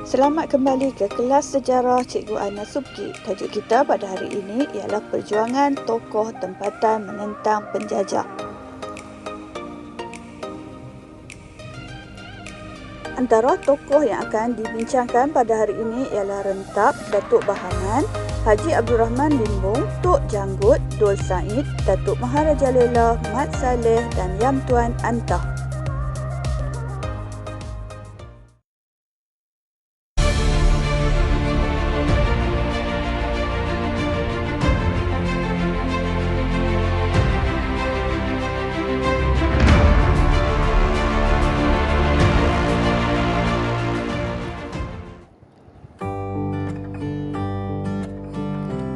Selamat kembali ke kelas sejarah Cikgu Ana Subki. Tajuk kita pada hari ini ialah perjuangan tokoh tempatan menentang penjajah. Antara tokoh yang akan dibincangkan pada hari ini ialah Rentap, Datuk Bahaman, Haji Abdul Rahman Limbung, Tok Janggut, Dol Said, Datuk Maharaja Lela, Mat Saleh dan Yam Tuan Antah.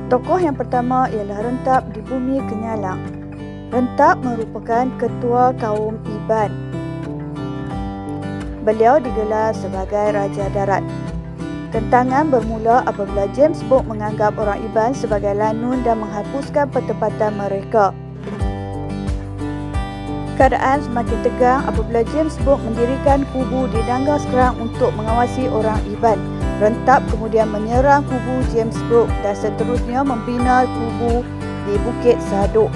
Tokoh yang pertama ialah Rentap di Bumi Kenyalang. Rentap merupakan ketua kaum Iban. Beliau digelar sebagai Raja Darat. Tentangan bermula apabila James Brooke menganggap orang Iban sebagai lanun dan menghapuskan pertempatan mereka. Keadaan semakin tegang apabila James Brooke mendirikan kubu di Danggar Serang untuk mengawasi orang Iban. Rentap kemudian menyerang kubu James Brooke dan seterusnya membina kubu di Bukit Sadok.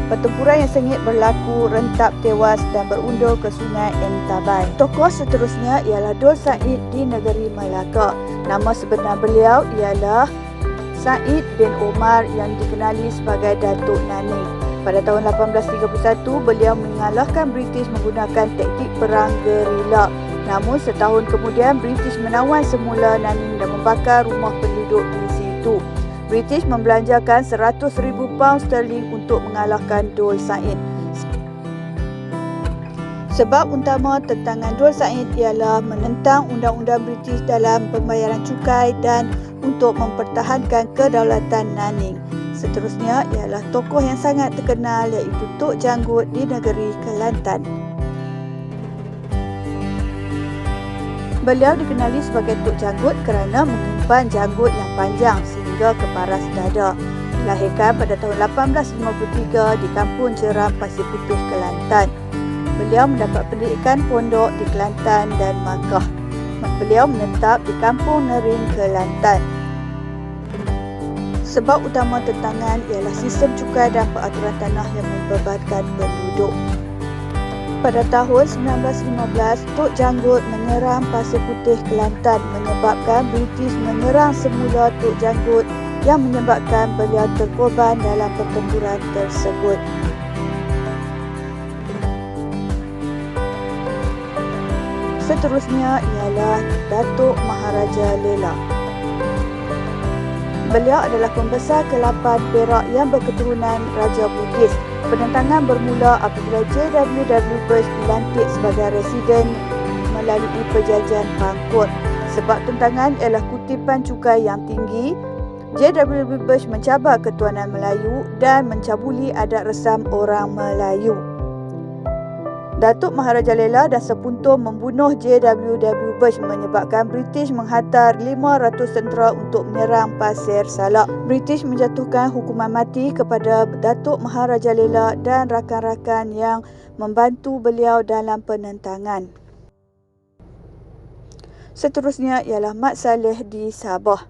Pertempuran yang sengit berlaku, Rentap tewas dan berundur ke Sungai Entabai. Tokoh seterusnya ialah Dol Said di negeri Melaka. Nama sebenar beliau ialah Said bin Omar yang dikenali sebagai Datuk Naning. Pada tahun 1831, beliau mengalahkan British menggunakan taktik perang gerila. Namun setahun kemudian British menawan semula Naning dan membakar rumah penduduk di situ. British membelanjakan 100,000 pound sterling untuk mengalahkan Dol Said. Sebab utama tentangan Dol Said ialah menentang undang-undang British dalam pembayaran cukai dan untuk mempertahankan kedaulatan Naning. Seterusnya ialah tokoh yang sangat terkenal iaitu Tok Janggut di negeri Kelantan. Beliau dikenali sebagai Tok Janggut kerana menyimpan janggut yang panjang sehingga ke paras dada. Dilahirkan pada tahun 1853 di Kampung Jeram, Pasir Putih, Kelantan. Beliau mendapat pendidikan pondok di Kelantan dan Makkah. Beliau menetap di Kampung Nering, Kelantan. Sebab utama tentangan ialah sistem cukai dan peraturan tanah yang membebankan penduduk. Pada tahun 1915, Tok Janggut menyerang Pasir Putih, Kelantan menyebabkan British menyerang semula Tok Janggut yang menyebabkan beliau terkorban dalam pertempuran tersebut. Seterusnya ialah Datuk Maharaja Lela. Beliau adalah pembesar ke-8 Perak yang berketurunan Raja Bugis. Penentangan bermula apabila J.W.W. Bush dilantik sebagai residen melalui perjanjian Bangkok. Sebab tentangan ialah kutipan cukai yang tinggi, J.W.W. Bush mencabar ketuanan Melayu dan mencabuli adat resam orang Melayu. Datuk Maharaja Lela dan sepuntung membunuh J.W.W. Bush menyebabkan British menghantar 500 tentera untuk menyerang Pasir Salak. British menjatuhkan hukuman mati kepada Datuk Maharaja Lela dan rakan-rakan yang membantu beliau dalam penentangan. Seterusnya ialah Mat Saleh di Sabah.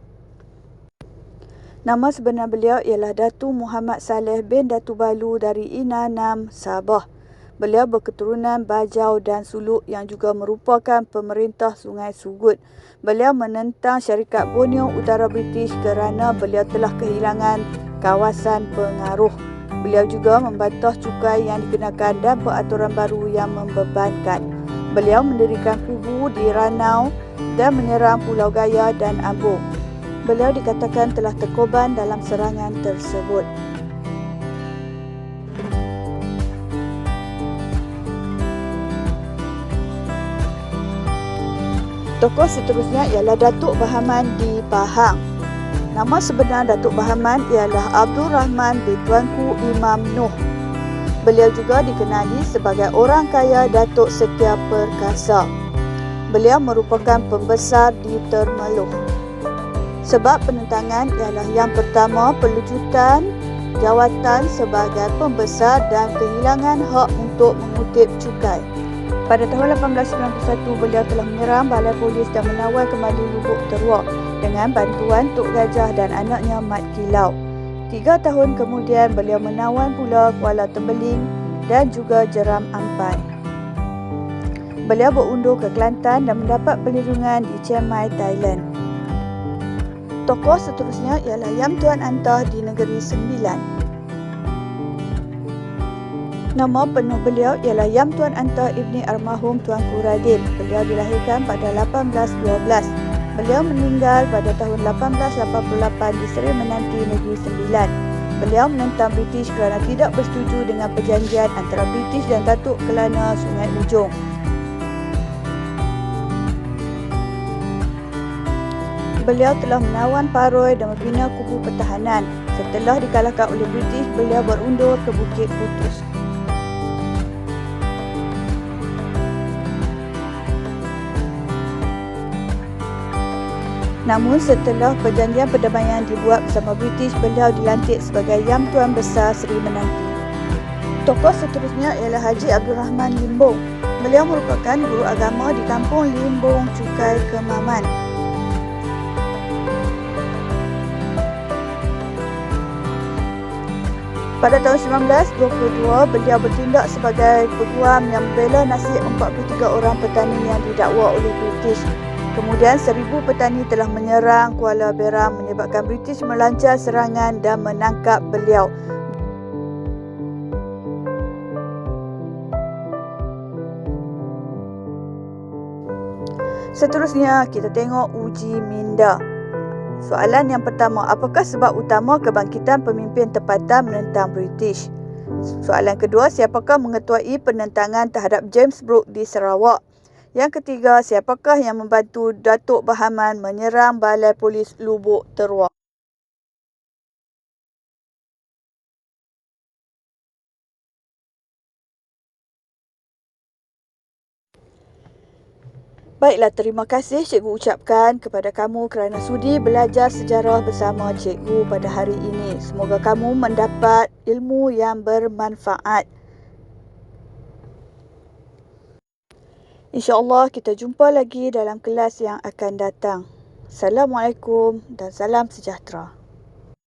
Nama sebenar beliau ialah Datu Muhammad Saleh bin Datu Balu dari Inanam, Sabah. Beliau berketurunan Bajau dan Suluk yang juga merupakan pemerintah Sungai Sugut. Beliau menentang syarikat Borneo Utara British kerana beliau telah kehilangan kawasan pengaruh. Beliau juga membantah cukai yang dikenakan dan peraturan baru yang membebankan. Beliau mendirikan kubu di Ranau dan menyerang Pulau Gaya dan Ambon. Beliau dikatakan telah terkorban dalam serangan tersebut. Tokoh seterusnya ialah Datuk Bahaman di Pahang. Nama sebenar Datuk Bahaman ialah Abdul Rahman bin Tuanku Imam Noh. Beliau juga dikenali sebagai orang kaya Datuk Setia Perkasa. Beliau merupakan pembesar di Termeluh. Sebab penentangan ialah yang pertama pelucutan jawatan sebagai pembesar dan kehilangan hak untuk mengutip cukai. Pada tahun 1891, beliau telah menyerang balai polis dan menawal kembali Lubuk Teruk dengan bantuan Tok Gajah dan anaknya Mat Kilau. 3 tahun kemudian, beliau menawan pula Kuala Tembeling dan juga Jeram Ampai. Beliau berundur ke Kelantan dan mendapat perlindungan di Chiang Mai, Thailand. Tokoh seterusnya ialah Yam Tuan Antah di Negeri Sembilan. Nama penuh beliau ialah Yam Tuan Antah Ibni Almarhum Tuanku Radin. Beliau dilahirkan pada 1812. Beliau meninggal pada tahun 1888 di Seri Menanti, Negeri Sembilan. Beliau menentang British kerana tidak bersetuju dengan perjanjian antara British dan Datuk Kelana Sungai Ujong. Beliau telah menawan Paroi dan membina kubu pertahanan. Setelah dikalahkan oleh British, beliau berundur ke Bukit Putus. Namun setelah perjanjian perdamaian dibuat bersama British, beliau dilantik sebagai Yam Tuan Besar Seri Menanti. Tokoh seterusnya ialah Haji Abdul Rahman Limbong. Beliau merupakan guru agama di kampung Limbong, Cukai, Kemaman. Pada tahun 1922, beliau bertindak sebagai peguam yang membela nasib 43 orang petani yang didakwa oleh British. Kemudian 1,000 petani telah menyerang Kuala Beram menyebabkan British melancar serangan dan menangkap beliau. Seterusnya, kita tengok uji minda. Soalan yang pertama, apakah sebab utama kebangkitan pemimpin tempatan menentang British? Soalan kedua, siapakah mengetuai penentangan terhadap James Brooke di Sarawak? Yang ketiga, siapakah yang membantu Datuk Bahaman menyerang balai polis Lubuk Teruk? Baiklah, terima kasih cikgu ucapkan kepada kamu kerana sudi belajar sejarah bersama cikgu pada hari ini. Semoga kamu mendapat ilmu yang bermanfaat. InsyaAllah kita jumpa lagi dalam kelas yang akan datang. Assalamualaikum dan salam sejahtera.